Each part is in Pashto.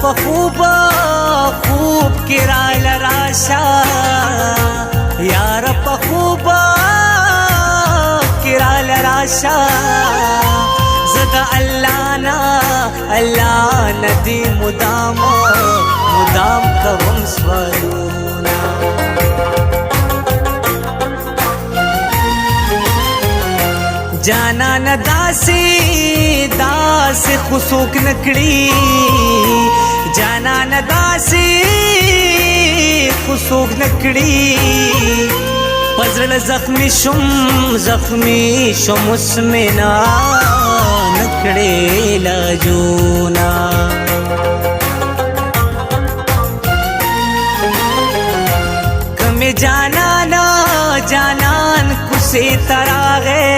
په خوب کې راله راشه یار په خوب کې راله راشه زه د الله نه دې مدام کوم سوالونه جانان داسې خو څوک نه کړي جانان داسې خو څوک نه کړي په زړه زخمي شم اوس مې نه کړې لاجونه کمې جانان کوڅې ته راغی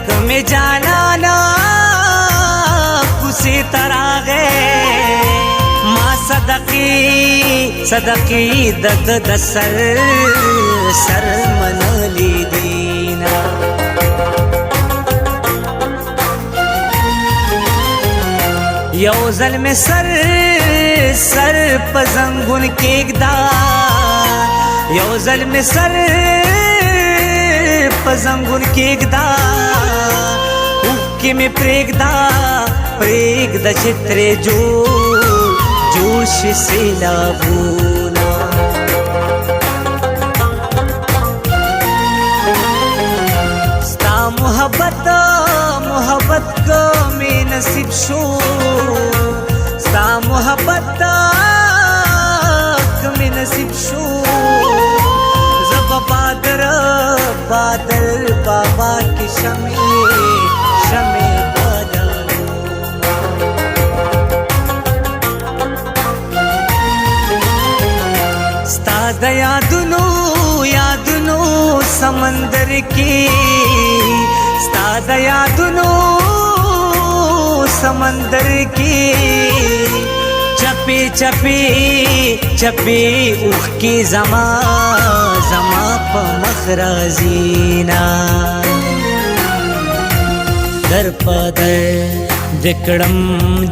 کمې جانان کوڅې ته راغی ما صدقې د سر منلې دینا یو ځل مې سر په زنګون کېږدا یو ځل مې سر په زنګون کېږدا اوښکې مې پرېږده چې ترې جوړ شي سیلابونه ستا محبت که مې نصیب شو ستا محبت که مې نصیب شو زه به بادر بابا کې شمې ستا د یادونو سمندر کې ستا د یادونو سمندر کې چپې اوښکې زما په مخ راځينا در په در د کړم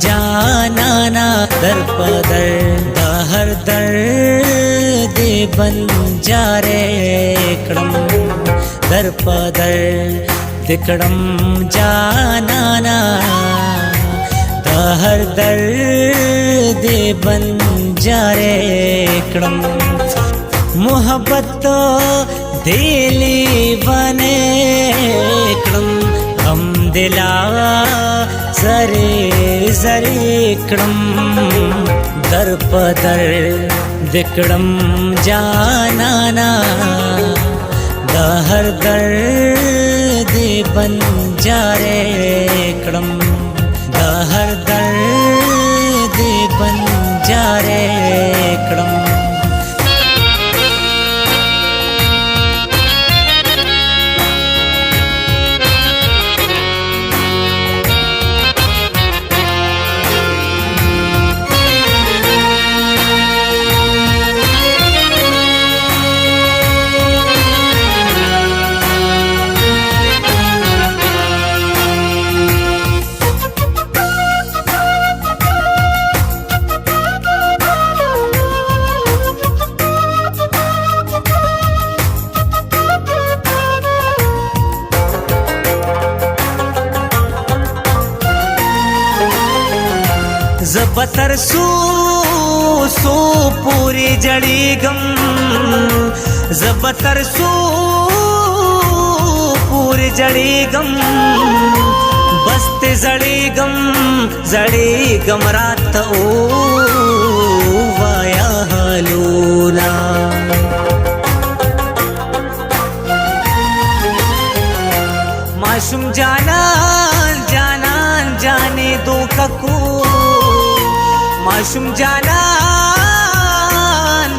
جانانا در په در د هر در دې بنجارې کړم در په در د کړم جانانا د هر در دې بنجارې کړم محبت دلی بنے کړم غم دلا زری کړم در په در د کړم جانانا د هر در دې بنجارې کړم د هر در دې بنجارې کړم زبتر سو پوری جڑیگم زبتر سو پوری جڑیگم بست زڑیگم رات او وایا حالونا معشوم جانان جانے دو ککو معشوم جانان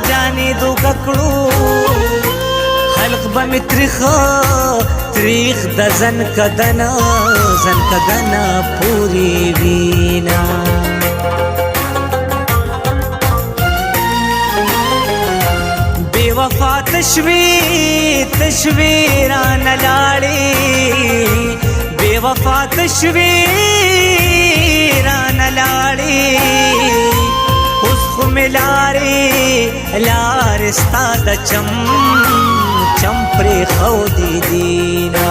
جانے دو ککڑو حلق بمی تریخ د زن کدنا پوری وینا بے وفا تشویران لاڑی بے بے وفا تشوی رانه لاړې اوس خو مې لارې ستا د چم پرېښودې دینه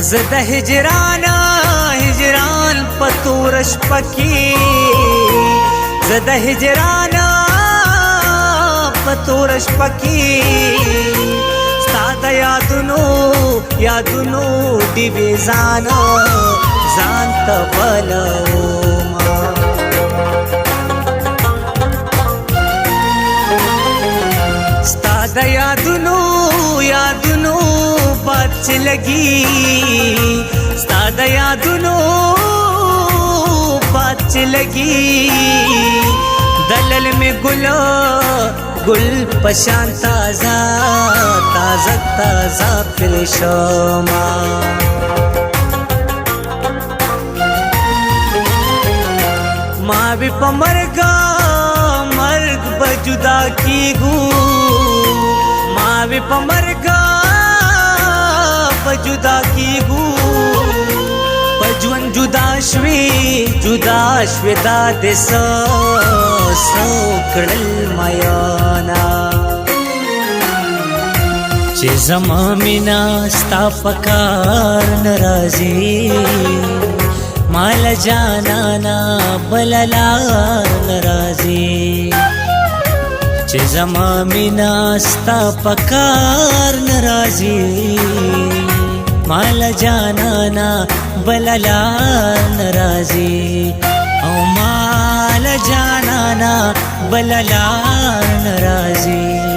زه د هجران په توره شپه کې زه د هجران په توره شپه کې ستا د یادونو ډیوې ځان ته بلومه ستا د یادونو باد چې لګي ستا د یادونو باد چې لګي دلل میں گل پشان تازہ پریشما ما بھی پا مرگ بجدا کی گو ما بھی پا مرگ بجدا کی گو پجون جدا شوی داد سو کړل میانا چې زما مینا ستا پکار ناراضي مال جانانا بللار ناراضي چې زما مینا ستا پکار ناراضي مال جانانا بللار ناراضي او مال جانانا بللار ناراضي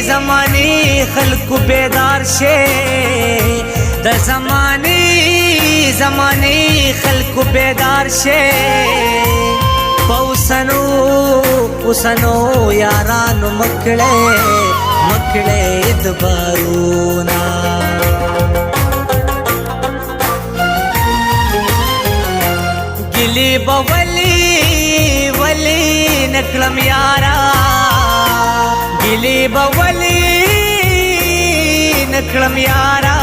زمانی خلق بیدار شے د زمانی خلق بیدار شے پوسنو یارانو مکڑے ادبارونا گلی ولی نکلم یارا گلی بولی نکلم یارا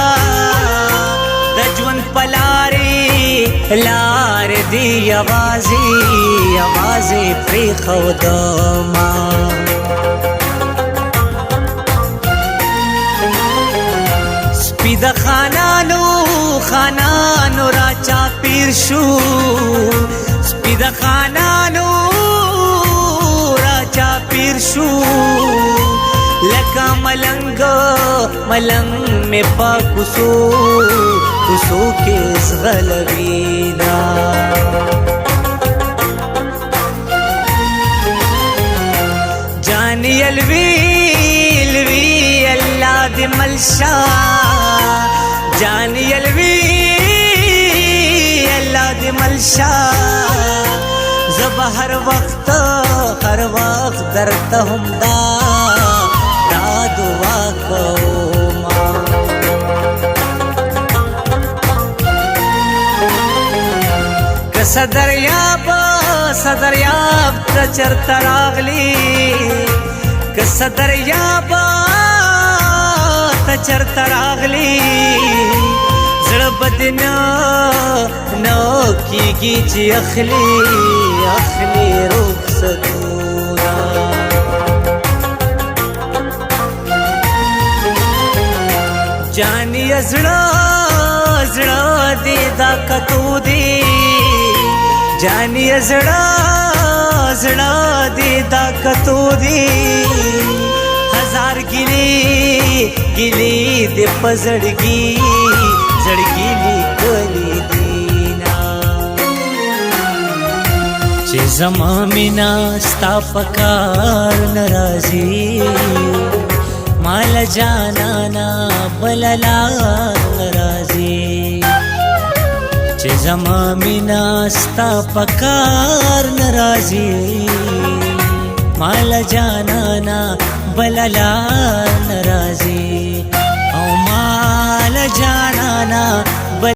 د ژوند په لار دی یوازې پرېښودما سپي د خانانو را چاپېر شو سپي د خانانو را چاپېر شو لکه ملنګ میں پا کوڅو کې زغلوینا جانی الوی الله دې ملشا جانی الوی الله دې ملشا زب هر وخت درته هم دا دعا کوما که صدریاب ته چرته راغلی که صدریاب ته چرته راغلی زړه بدنا نو کیږي چې اخلي رخصتونه جانی زړه دې دا کتو دی جانی زړه دې دا کتو دی जार गेली देप जडगी जडगेली कली दीना चे जमामिना स्थापकार नराजी माल जानाना बलला नराजी चे जमामिना स्थापकार नराजी माल जानाना बलला नराजी माल जानाना